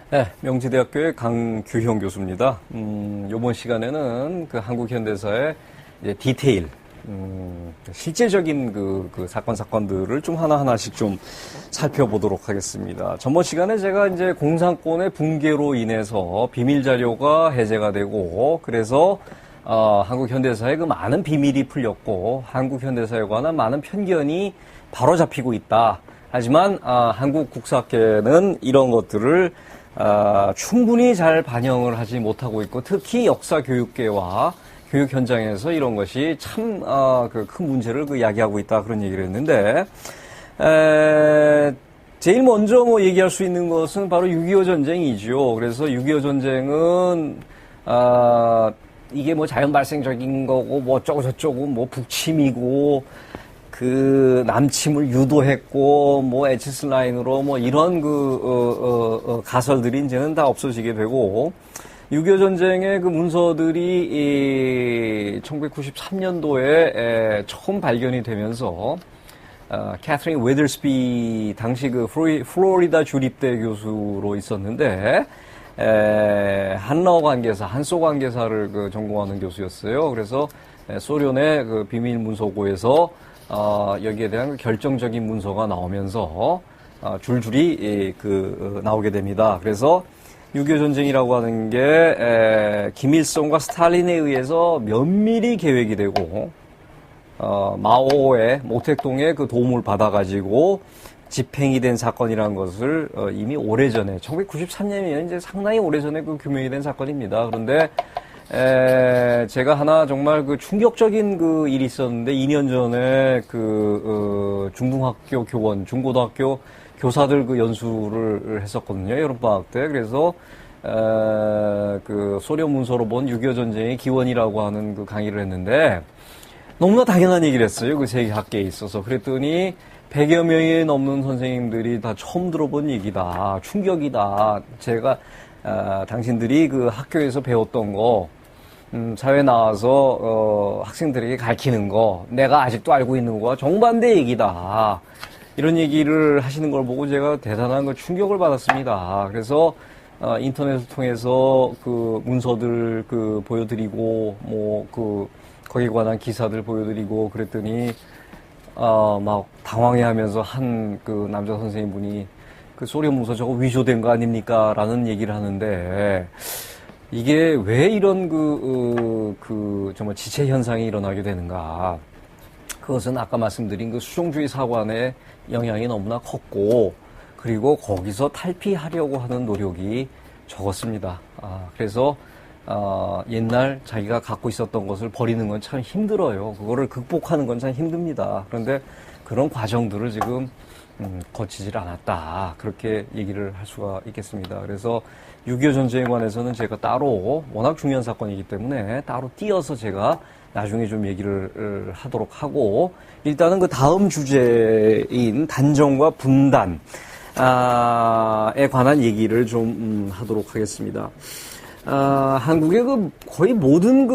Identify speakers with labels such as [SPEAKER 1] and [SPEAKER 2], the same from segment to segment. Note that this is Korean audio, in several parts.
[SPEAKER 1] 네, 명지대학교의 강규형 교수입니다. 이번 시간에는 그 한국 현대사의 이제 디테일, 실제적인 그 사건들을 좀 하나하나씩 좀 살펴보도록 하겠습니다. 전번 시간에 제가 이제 공산권의 붕괴로 인해서 비밀 자료가 해제가 되고, 그래서 한국 현대사의 그 많은 비밀이 풀렸고, 한국 현대사에 관한 많은 편견이 바로잡히고 있다. 하지만 한국 국사학계는 이런 것들을 충분히 잘 반영을 하지 못하고 있고, 특히 역사 교육계와 교육 현장에서 이런 것이 참 큰 문제를 야기하고 있다, 그런 얘기를 했는데, 제일 먼저 얘기할 수 있는 것은 바로 6.25 전쟁이죠. 그래서 6.25 전쟁은 이게 자연 발생적인 거고 어쩌고 저쩌고 북침이고 그 남침을 유도했고 에치스 라인으로 이런 가설들이 이제는 다 없어지게 되고, 6.25 전쟁의 그 문서들이 1993년도에 처음 발견이 되면서 캐서린 웨더스비, 당시 그 플로리다 주립대 교수로 있었는데 한러 관계사, 한소 관계사를 전공하는 교수였어요. 그래서 소련의 그 비밀 문서고에서 여기에 대한 결정적인 문서가 나오면서 줄줄이 나오게 됩니다. 그래서 6.25 전쟁이라고 하는 게 김일성과 스탈린에 의해서 면밀히 계획이 되고, 마오의 모택동의 그 도움을 받아가지고 집행이 된 사건이라는 것을 이미 오래전에 1993년이면 이제 상당히 오래전에 규명이 된 사건입니다. 그런데 제가 하나 정말 충격적인 일이 있었는데, 2년 전에 중등학교 교원, 중고등학교 교사들 연수를 했었거든요, 여름방학 때. 그래서 소련 문서로 본 6.25 전쟁의 기원이라고 하는 강의를 했는데, 너무나 당연한 얘기를 했어요, 세계 학계에 있어서. 그랬더니 100여 명이 넘는 선생님들이 다 처음 들어본 얘기다, 충격이다. 제가 당신들이 학교에서 배웠던 거, 사회 나와서 학생들에게 가르치는 거, 내가 아직도 알고 있는 거와 정반대 얘기다, 이런 얘기를 하시는 걸 보고 제가 대단한 충격을 받았습니다. 그래서 인터넷을 통해서 문서들 보여드리고, 거기에 관한 기사들 보여드리고 그랬더니 막 당황해하면서 한 남자 선생님분이 소련 문서 저거 위조된 거 아닙니까? 라는 얘기를 하는데, 이게 왜 이런 정말 지체 현상이 일어나게 되는가? 그것은 아까 말씀드린 수종주의 사관의 영향이 너무나 컸고, 그리고 거기서 탈피하려고 하는 노력이 적었습니다. 그래서 옛날 자기가 갖고 있었던 것을 버리는 건 참 힘들어요. 그거를 극복하는 건 참 힘듭니다. 그런데 그런 과정들을 지금 거치질 않았다, 그렇게 얘기를 할 수가 있겠습니다. 그래서 6.25 전쟁에 관해서는 제가 따로, 워낙 중요한 사건이기 때문에 따로 띄어서 제가 나중에 좀 얘기를 하도록 하고, 일단은 다음 주제인 단정과 분단에 관한 얘기를 좀 하도록 하겠습니다. 한국의 거의 모든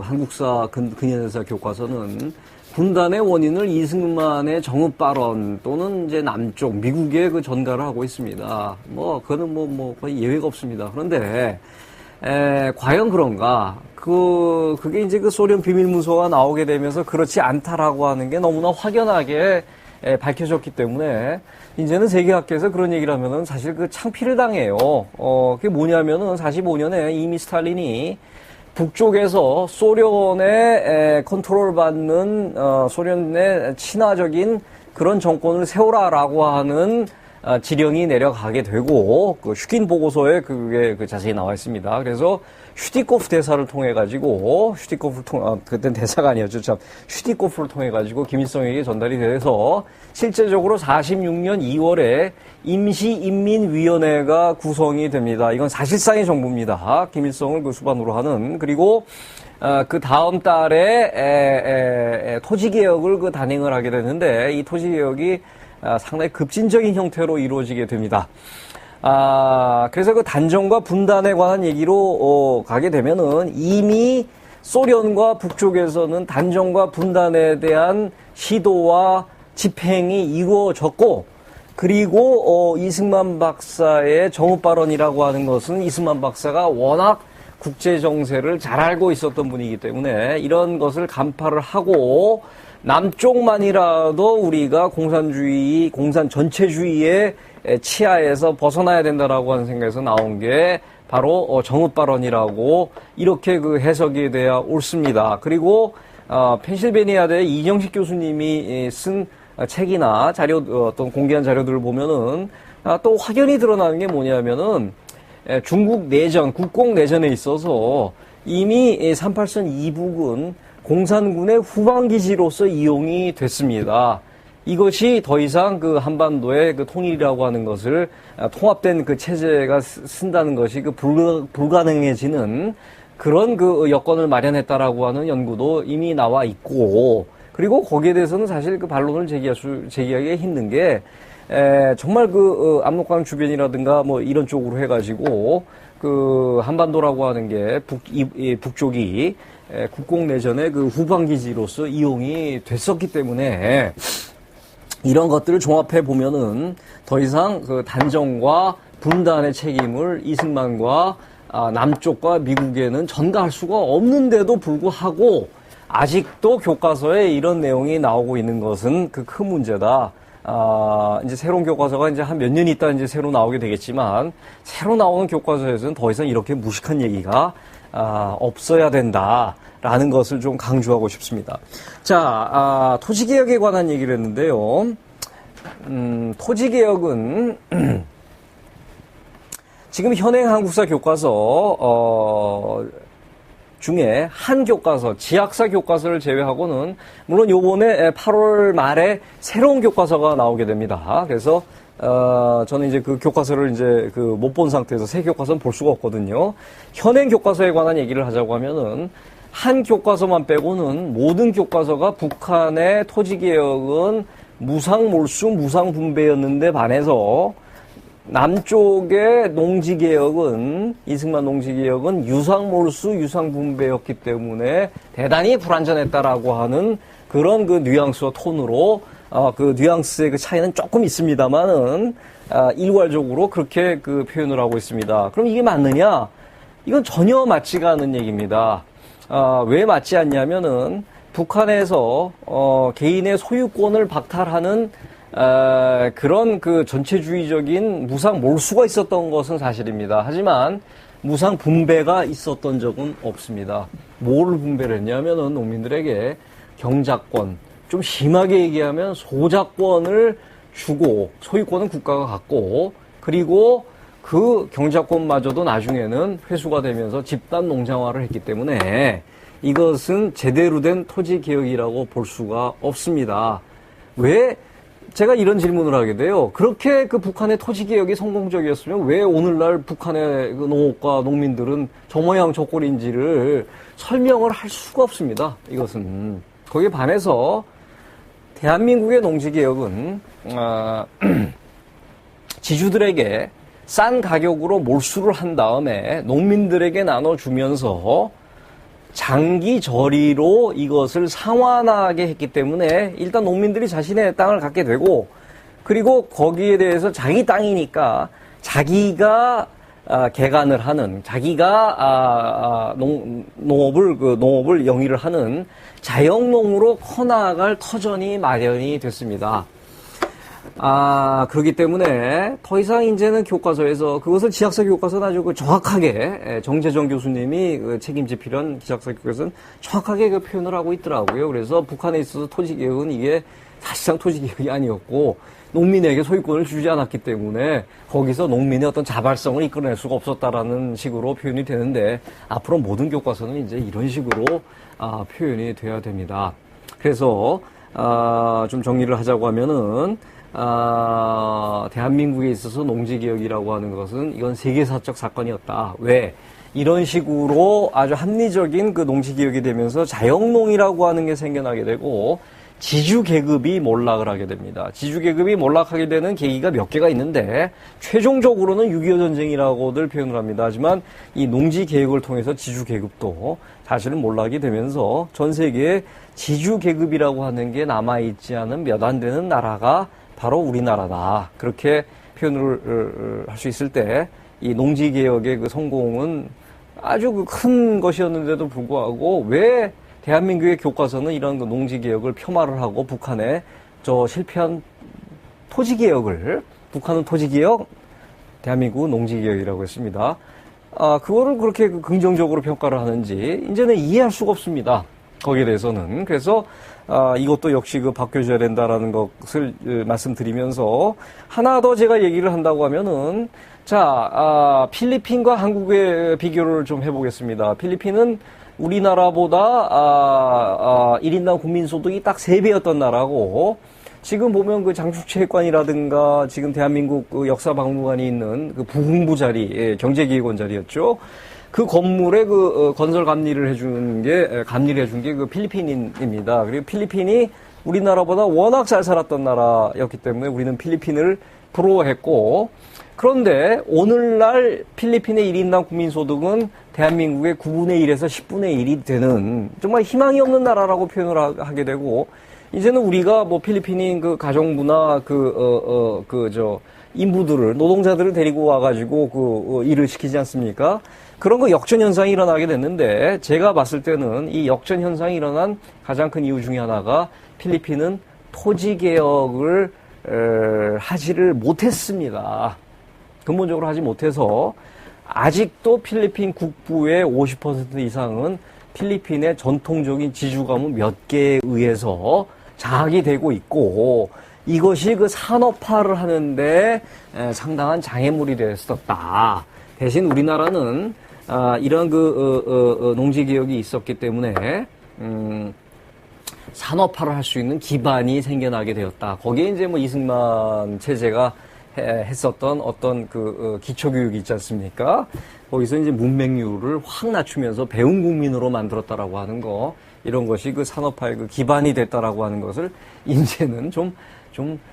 [SPEAKER 1] 한국사 근현대사 교과서는 분단의 원인을 이승만의 정읍 발언 또는 이제 남쪽 미국에 전가를 하고 있습니다. 그거는 거의 예외가 없습니다. 그런데 과연 그런가? 그게 이제 소련 비밀 문서가 나오게 되면서 그렇지 않다라고 하는 게 너무나 확연하게 밝혀졌기 때문에, 이제는 세계학계에서 그런 얘기를 하면은 사실 창피를 당해요. 그게 뭐냐면은 45년에 이미 스탈린이 북쪽에서 소련의 컨트롤 받는, 소련의 친화적인 그런 정권을 세우라라고 하는 지령이 내려가게 되고, 슈킨 보고서에 그게 자세히 나와 있습니다. 그래서 슈티코프 대사를 통해 가지고, 그땐 대사가 아니었죠, 참. 슈티코프를 통해 가지고 김일성에게 전달이 돼서 실제적으로 46년 2월에 임시인민위원회가 구성이 됩니다. 이건 사실상의 정부입니다. 김일성을 수반으로 하는. 그리고 그 다음 달에 토지개혁을 단행을 하게 되는데, 이 토지개혁이 상당히 급진적인 형태로 이루어지게 됩니다. 그래서 단정과 분단에 관한 얘기로 가게 되면은, 이미 소련과 북쪽에서는 단정과 분단에 대한 시도와 집행이 이루어졌고, 그리고 이승만 박사의 정읍 발언이라고 하는 것은 이승만 박사가 워낙 국제 정세를 잘 알고 있었던 분이기 때문에 이런 것을 간파를 하고 남쪽만이라도 우리가 공산 전체주의의 치하에서 벗어나야 된다라고 하는 생각에서 나온 게 바로 정읍 발언이라고 이렇게 그 해석이 돼야 옳습니다. 그리고 펜실베니아대 이정식 교수님이 쓴 책이나 어떤 공개한 자료들을 보면은 또 확연히 드러나는 게 뭐냐면은 중국 내전, 국공 내전에 있어서 이미 38선 이북은 공산군의 후방기지로서 이용이 됐습니다. 이것이 더 이상 그 한반도의 그 통일이라고 하는 것을 통합된 그 체제가 쓴다는 것이 그 불가능해지는 그런 그 여건을 마련했다라고 하는 연구도 이미 나와 있고, 그리고 거기에 대해서는 사실 그 반론을 제기하기가 힘든 게 정말 그 압록강 주변이라든가 뭐 이런 쪽으로 해가지고 그 한반도라고 하는 게 북쪽이 국공 내전의 그 후방기지로서 이용이 됐었기 때문에 이런 것들을 종합해 보면은 더 이상 그 단정과 분단의 책임을 이승만과 남쪽과 미국에는 전가할 수가 없는데도 불구하고 아직도 교과서에 이런 내용이 나오고 있는 것은 그 큰 문제다. 이제 새로운 교과서가 이제 한 몇 년 있다 이제 새로 나오게 되겠지만, 새로 나오는 교과서에서는 더 이상 이렇게 무식한 얘기가 없어야 된다라는 것을 좀 강조하고 싶습니다. 자, 토지개혁에 관한 얘기를 했는데요. 토지개혁은 지금 현행 한국사 교과서 중에 한 교과서, 지학사 교과서를 제외하고는 물론 요번에 8월 말에 새로운 교과서가 나오게 됩니다. 그래서 저는 이제 그 교과서를 이제 그 못 본 상태에서 새 교과서는 볼 수가 없거든요. 현행 교과서에 관한 얘기를 하자고 하면은 한 교과서만 빼고는 모든 교과서가 북한의 토지개혁은 무상몰수, 무상분배였는데 반해서 남쪽의 농지개혁은, 이승만 농지개혁은 유상몰수, 유상분배였기 때문에 대단히 불완전했다라고 하는 그런 그 뉘앙스와 톤으로, 그 뉘앙스의 그 차이는 조금 있습니다만은, 일괄적으로 그렇게 그 표현을 하고 있습니다. 그럼 이게 맞느냐? 이건 전혀 맞지가 않는 얘기입니다. 왜 맞지 않냐면은, 북한에서, 개인의 소유권을 박탈하는 그런 그 전체주의적인 무상 몰수가 있었던 것은 사실입니다. 하지만 무상 분배가 있었던 적은 없습니다. 뭘 분배를 했냐면은 농민들에게 경작권, 좀 심하게 얘기하면 소작권을 주고 소유권은 국가가 갖고, 그리고 그 경작권마저도 나중에는 회수가 되면서 집단 농장화를 했기 때문에 이것은 제대로 된 토지 개혁이라고 볼 수가 없습니다. 왜 제가 이런 질문을 하게 돼요. 그렇게 그 북한의 토지 개혁이 성공적이었으면 왜 오늘날 북한의 그 농업과 농민들은 저 모양 저 꼴인지를 설명을 할 수가 없습니다. 이것은 거기에 반해서 대한민국의 농지 개혁은 지주들에게 싼 가격으로 몰수를 한 다음에 농민들에게 나눠주면서 장기 저리로 이것을 상환하게 했기 때문에 일단 농민들이 자신의 땅을 갖게 되고, 그리고 거기에 대해서 자기 땅이니까 자기가 개간을 하는, 자기가 농업을 영위를 하는 자영농으로 커나갈 터전이 마련이 됐습니다. 그렇기 때문에 더 이상 이제는 교과서에서 그것을 지학사 교과서는 아주 그 정확하게 정재정 교수님이 그 책임지 필요한 지학사 교과서는 정확하게 그 표현을 하고 있더라고요. 그래서 북한에 있어서 토지개혁은 이게 사실상 토지개혁이 아니었고 농민에게 소유권을 주지 않았기 때문에 거기서 농민의 어떤 자발성을 이끌어낼 수가 없었다라는 식으로 표현이 되는데, 앞으로 모든 교과서는 이제 이런 식으로 표현이 돼야 됩니다. 그래서 좀 정리를 하자고 하면은 대한민국에 있어서 농지개혁이라고 하는 것은 이건 세계사적 사건이었다. 왜? 이런 식으로 아주 합리적인 그 농지개혁이 되면서 자영농이라고 하는 게 생겨나게 되고 지주계급이 몰락을 하게 됩니다. 지주계급이 몰락하게 되는 계기가 몇 개가 있는데 최종적으로는 6.25 전쟁이라고들 표현을 합니다. 하지만 이 농지개혁을 통해서 지주계급도 사실은 몰락이 되면서 전 세계에 지주계급이라고 하는 게 남아있지 않은 몇 안 되는 나라가 바로 우리나라다. 그렇게 표현을 할 수 있을 때 이 농지개혁의 그 성공은 아주 그 큰 것이었는데도 불구하고 왜 대한민국의 교과서는 이런 그 농지개혁을 폄하를 하고 북한의 저 실패한 토지개혁을, 북한은 토지개혁, 대한민국은 농지개혁이라고 했습니다. 그거를 그렇게 긍정적으로 평가를 하는지 이제는 이해할 수가 없습니다. 거기에 대해서는. 그래서 이것도 역시 그 바뀌어져야 된다라는 것을 말씀드리면서 하나 더 제가 얘기를 한다고 하면은 자, 필리핀과 한국의 비교를 좀 해보겠습니다. 필리핀은 우리나라보다 1인당 국민소득이 딱 3배였던 나라고, 지금 보면 그 장축체육관이라든가 지금 대한민국 그 역사박물관이 있는 그 부흥부 자리, 경제기획원 자리였죠. 그 건물에 그 건설 감리를 해준 게 그 필리핀입니다. 그리고 필리핀이 우리나라보다 워낙 잘 살았던 나라였기 때문에 우리는 필리핀을 부러워했고, 그런데 오늘날 필리핀의 1인당 국민소득은 대한민국의 9분의 1에서 10분의 1이 되는 정말 희망이 없는 나라라고 표현을 하게 되고, 이제는 우리가 뭐 필리핀인 그 가정부나 인부들을, 노동자들을 데리고 와가지고 일을 시키지 않습니까? 그런 거 역전 현상이 일어나게 됐는데, 제가 봤을 때는 이 역전 현상이 일어난 가장 큰 이유 중에 하나가 필리핀은 토지 개혁을 하지를 못했습니다. 근본적으로 하지 못해서 아직도 필리핀 국부의 50% 이상은 필리핀의 전통적인 지주가문 몇 개에 의해서 장악이 되고 있고, 이것이 그 산업화를 하는데 상당한 장애물이 됐었다. 대신 우리나라는 이런 농지개혁이 있었기 때문에 산업화를 할 수 있는 기반이 생겨나게 되었다. 거기에 이제 뭐 이승만 체제가 했었던 어떤 기초교육이 있지 않습니까? 거기서 이제 문맹률을 확 낮추면서 배운 국민으로 만들었다라고 하는 거, 이런 것이 그 산업화의 그 기반이 됐다라고 하는 것을 이제는 좀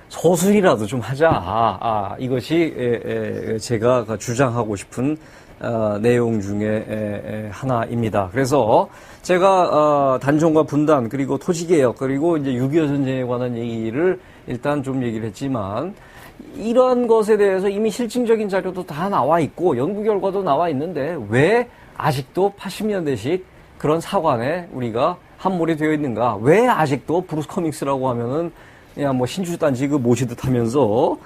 [SPEAKER 1] 서술이라도 좀 하자. 이것이 제가 주장하고 싶은 내용 중에 하나입니다. 그래서 제가 단종과 분단, 그리고 토지개혁, 그리고 이제 6.25 전쟁에 관한 얘기를 일단 좀 얘기를 했지만, 이러한 것에 대해서 이미 실증적인 자료도 다 나와 있고 연구 결과도 나와 있는데 왜 아직도 80년대식 그런 사관에 우리가 함몰이 되어 있는가? 왜 아직도 브루스 커밍스라고 하면은 그냥 뭐 신주단지 모시듯 하면서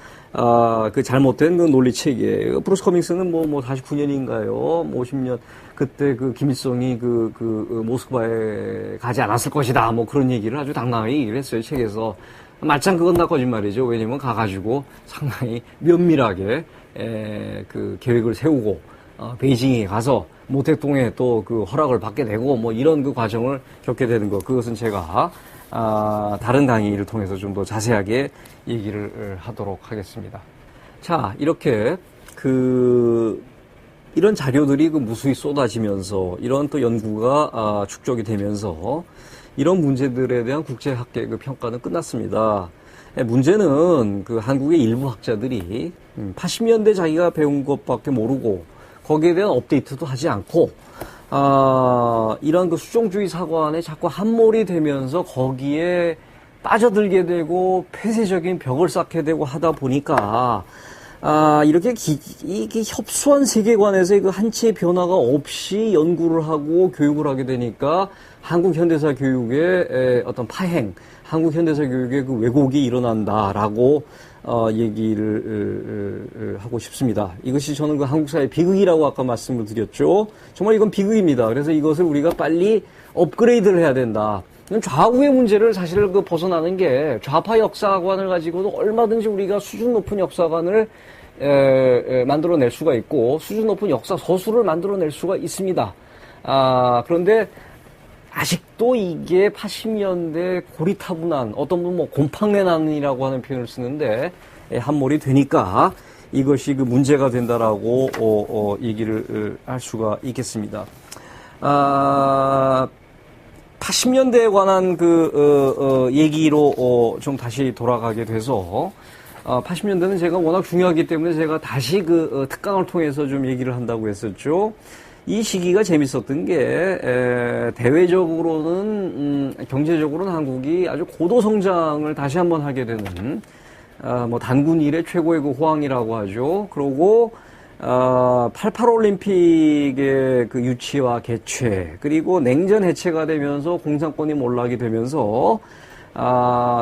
[SPEAKER 1] 그 잘못된 그 논리 체계. 브루스 커밍스는 뭐 49년인가요? 50년 그때 그 김일성이 모스크바에 가지 않았을 것이다. 뭐 그런 얘기를 아주 당당하게 얘기를 했어요, 책에서. 말짱 그건 다 거짓말이죠. 왜냐면 가가지고 상당히 면밀하게 그 계획을 세우고 베이징에 가서 모택동에 또 그 허락을 받게 되고 뭐 이런 그 과정을 겪게 되는 것, 그것은 제가 다른 강의를 통해서 좀 더 자세하게 얘기를 하도록 하겠습니다. 자, 이렇게 이런 자료들이 무수히 쏟아지면서 이런 또 연구가 축적이 되면서 이런 문제들에 대한 국제학계 평가는 끝났습니다. 문제는 한국의 일부 학자들이 80년대 자기가 배운 것밖에 모르고 거기에 대한 업데이트도 하지 않고 이런 수종주의 사관에 자꾸 함몰이 되면서 거기에 빠져들게 되고 폐쇄적인 벽을 쌓게 되고 하다 보니까 이렇게 이게 협소한 세계관에서 한치의 변화가 없이 연구를 하고 교육을 하게 되니까 한국 현대사 교육의 어떤 파행, 한국 현대사 교육의 왜곡이 일어난다라고 얘기를 하고 싶습니다. 이것이 저는 한국사의 비극이라고 아까 말씀을 드렸죠. 정말 이건 비극입니다. 그래서 이것을 우리가 빨리 업그레이드를 해야 된다. 좌우의 문제를 사실 벗어나는 게, 좌파 역사관을 가지고도 얼마든지 우리가 수준 높은 역사관을 만들어낼 수가 있고 수준 높은 역사 서술을 만들어낼 수가 있습니다. 그런데 아직도 이게 80년대 고리타분한, 어떤 분은 곰팡내난이라고 하는 표현을 쓰는데 함몰이 되니까 이것이 문제가 된다라고 얘기를 할 수가 있겠습니다. 80년대에 관한 얘기로 좀 다시 돌아가게 돼서 80년대는 제가 워낙 중요하기 때문에 제가 다시 특강을 통해서 좀 얘기를 한다고 했었죠. 이 시기가 재밌었던 게 대외적으로는 경제적으로는 한국이 아주 고도 성장을 다시 한번 하게 되는 뭐 단군 이래 최고의 그 호황이라고 하죠. 그러고 88 올림픽의 그 유치와 개최, 그리고 냉전 해체가 되면서 공산권이 몰락이 되면서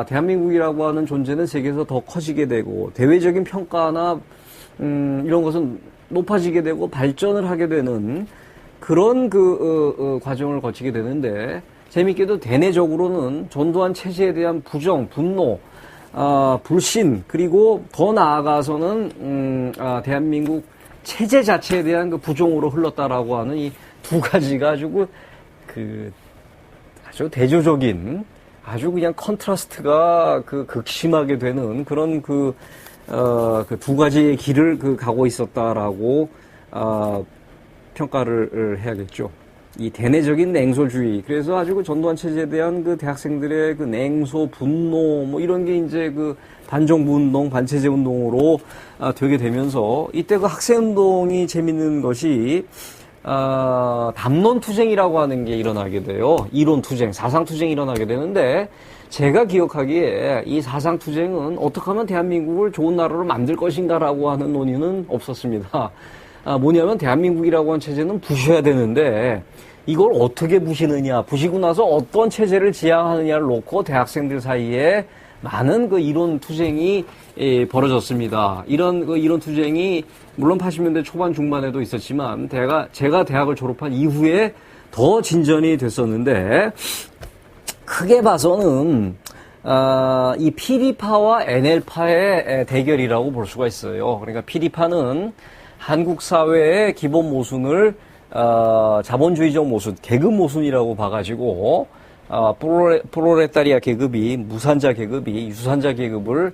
[SPEAKER 1] 대한민국이라고 하는 존재는 세계에서 더 커지게 되고 대외적인 평가나 이런 것은 높아지게 되고 발전을 하게 되는 그런 과정을 거치게 되는데, 재밌게도 대내적으로는 전두환 체제에 대한 부정, 분노, 불신, 그리고 더 나아가서는 대한민국 체제 자체에 대한 그 부정으로 흘렀다라고 하는 이 두 가지가 아주 대조적인, 아주 그냥 컨트라스트가 극심하게 되는 그런 그 두 가지의 길을 가고 있었다라고 평가를 해야겠죠. 이 대내적인 냉소주의. 그래서 아주 그 전두환 체제에 대한 그 대학생들의 그 냉소, 분노, 뭐 이런 게 이제 그 반정부 운동, 반체제 운동으로 되게 되면서, 이때 그 학생운동이 재밌는 것이, 담론 투쟁이라고 하는 게 일어나게 돼요. 이론 투쟁, 사상 투쟁이 일어나게 되는데, 제가 기억하기에 이 사상 투쟁은 어떻게 하면 대한민국을 좋은 나라로 만들 것인가라고 하는 논의는 없었습니다. 뭐냐면 대한민국이라고 하는 체제는 부셔야 되는데, 이걸 어떻게 부시느냐, 부시고 나서 어떤 체제를 지향하느냐를 놓고 대학생들 사이에 많은 그 이론 투쟁이 벌어졌습니다. 이런 그 이론 투쟁이 물론 80년대 초반 중반에도 있었지만 제가 대학을 졸업한 이후에 더 진전이 됐었는데, 크게 봐서는 이 PD파와 NL파의 대결이라고 볼 수가 있어요. 그러니까 PD파는 한국 사회의 기본 모순을 자본주의적 모순, 계급 모순이라고 봐가지고 프롤레타리아 계급이, 무산자 계급이 유산자 계급을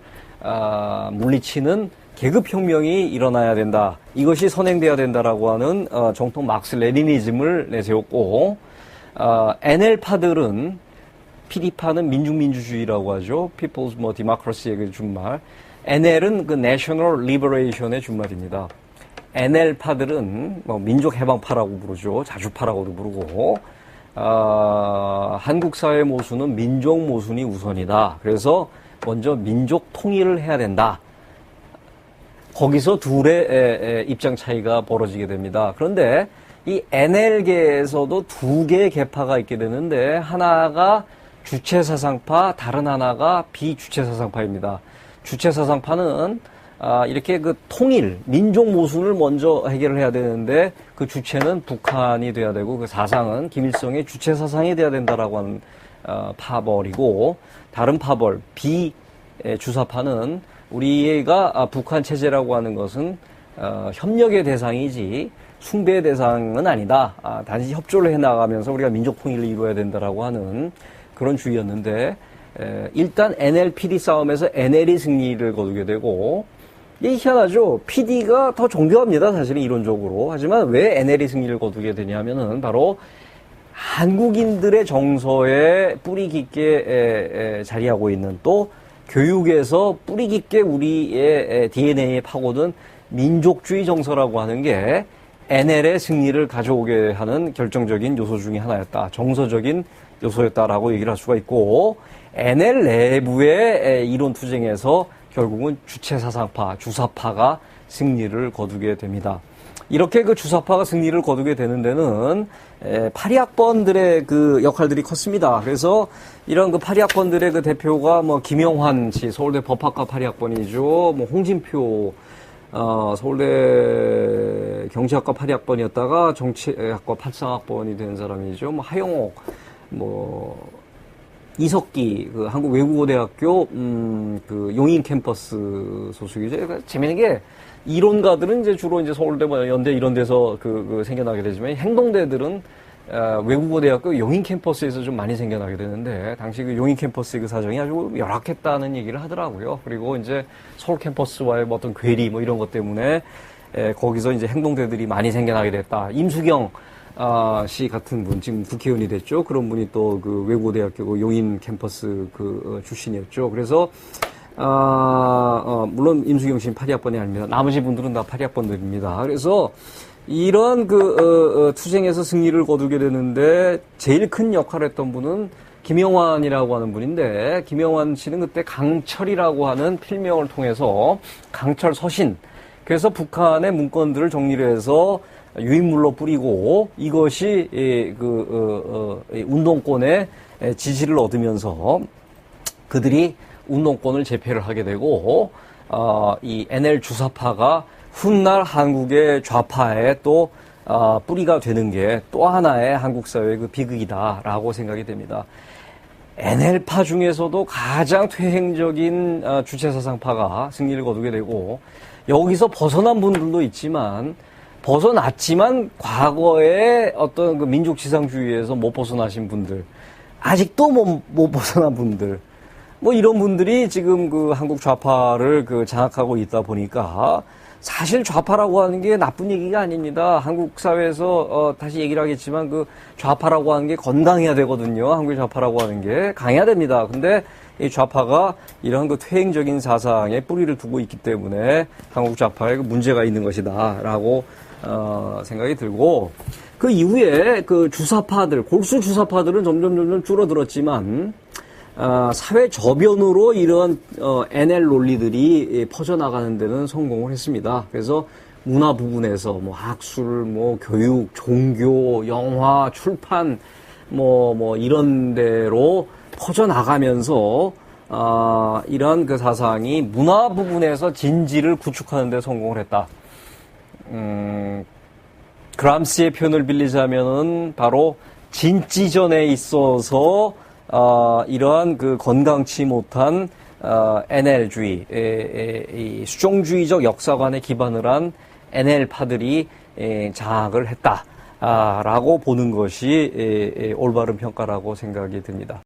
[SPEAKER 1] 물리치는 계급혁명이 일어나야 된다. 이것이 선행돼야 된다라고 하는 정통 막스 레니니즘을 내세웠고, NL파들은, PD파는 민중민주주의라고 하죠. People's Democracy의 준말. NL은 그 National Liberation의 준말입니다. NL파들은 민족해방파라고 부르죠. 자주파라고도 부르고, 한국 사회 모순은 민족 모순이 우선이다. 그래서 먼저 민족 통일을 해야 된다. 거기서 둘의 입장 차이가 벌어지게 됩니다. 그런데 이 NL계에서도 두 개의 계파가 있게 되는데, 하나가 주체사상파, 다른 하나가 비주체사상파입니다. 주체사상파는 이렇게 그 통일, 민족 모순을 먼저 해결을 해야 되는데, 그 주체는 북한이 돼야 되고, 그 사상은 김일성의 주체사상이 돼야 된다라고 하는 파벌이고, 다른 파벌, 비주사파는 우리가 북한 체제라고 하는 것은 협력의 대상이지 숭배의 대상은 아니다. 단지 협조를 해나가면서 우리가 민족 통일을 이루어야 된다라고 하는 그런 주의였는데, 일단 NL, PD 싸움에서 NL이 승리를 거두게 되고, 이게 희한하죠. PD가 더 정교합니다. 사실은 이론적으로. 하지만 왜 NL이 승리를 거두게 되냐면은 바로 한국인들의 정서에 뿌리 깊게 자리하고 있는, 또 교육에서 뿌리 깊게 우리의 DNA에 파고든 민족주의 정서라고 하는 게 NL의 승리를 가져오게 하는 결정적인 요소 중에 하나였다. 정서적인 요소였다라고 얘기를 할 수가 있고, NL 내부의 이론 투쟁에서 결국은 주체사상파, 주사파가 승리를 거두게 됩니다. 이렇게 그 주사파가 승리를 거두게 되는 데는 파리학번들의 그 역할들이 컸습니다. 그래서 이런 그 파리학번들의 그 대표가 김영환 씨, 서울대 법학과 파리학번이죠. 홍진표, 서울대 경제학과 파리학번이었다가 정치학과 83학번이 된 사람이죠. 하영옥, 이석기, 그 한국외국어대학교 그 용인 캠퍼스 소속이죠. 그러니까 재밌는 게, 이론가들은 이제 주로 이제 서울대, 연대 이런 데서 생겨나게 되지만, 행동대들은 외국어대학교 용인 캠퍼스에서 좀 많이 생겨나게 되는데, 당시 그 용인 캠퍼스의 그 사정이 아주 열악했다는 얘기를 하더라고요. 그리고 이제 서울 캠퍼스와의 어떤 괴리 이런 것 때문에 거기서 이제 행동대들이 많이 생겨나게 됐다. 임수경 씨 같은 분, 지금 국회의원이 됐죠. 그런 분이 또 그 외국어대학교 용인 캠퍼스 출신이었죠. 그래서 물론 임수경 씨는 82학번이 아닙니다. 나머지 분들은 다 82학번들입니다. 그래서 이런 투쟁에서 승리를 거두게 되는데, 제일 큰 역할을 했던 분은 김영환이라고 하는 분인데, 김영환 씨는 그때 강철이라고 하는 필명을 통해서 강철 서신, 그래서 북한의 문건들을 정리를 해서 유인물로 뿌리고 이것이 운동권의 지지를 얻으면서 그들이 운동권을 재패를 하게 되고 이 NL 주사파가 훗날 한국의 좌파의 또 뿌리가 되는 게 또 하나의 한국 사회의 그 비극이다라고 생각이 됩니다. NL파 중에서도 가장 퇴행적인 주체사상파가 승리를 거두게 되고 여기서 벗어난 분들도 있지만 벗어났지만 과거의 어떤 그 민족지상주의에서 못 벗어나신 분들, 아직도 못 벗어난 분들, 뭐 이런 분들이 지금 그 한국 좌파를 그 장악하고 있다 보니까 사실 좌파라고 하는 게 나쁜 얘기가 아닙니다. 한국 사회에서 다시 얘기를 하겠지만 그 좌파라고 하는 게 건강해야 되거든요. 한국의 좌파라고 하는 게 강해야 됩니다. 근데 이 좌파가 이런 그 퇴행적인 사상에 뿌리를 두고 있기 때문에 한국 좌파에 그 문제가 있는 것이다라고 생각이 들고, 그 이후에 그 주사파들, 골수 주사파들은 점점 줄어들었지만 사회 저변으로 이런 NL 논리들이 퍼져나가는 데는 성공을 했습니다. 그래서 문화 부분에서 뭐 학술, 뭐 교육, 종교, 영화, 출판 뭐 이런 데로 퍼져나가면서 이런 그 사상이 문화 부분에서 진지를 구축하는 데 성공을 했다. 그람스의 표현을 빌리자면은 바로 진지전에 있어서 이러한 그 건강치 못한 NL주의, 이 수종주의적 역사관에 기반을 한 NL파들이 장악을 했다라고 보는 것이 올바른 평가라고 생각이 듭니다.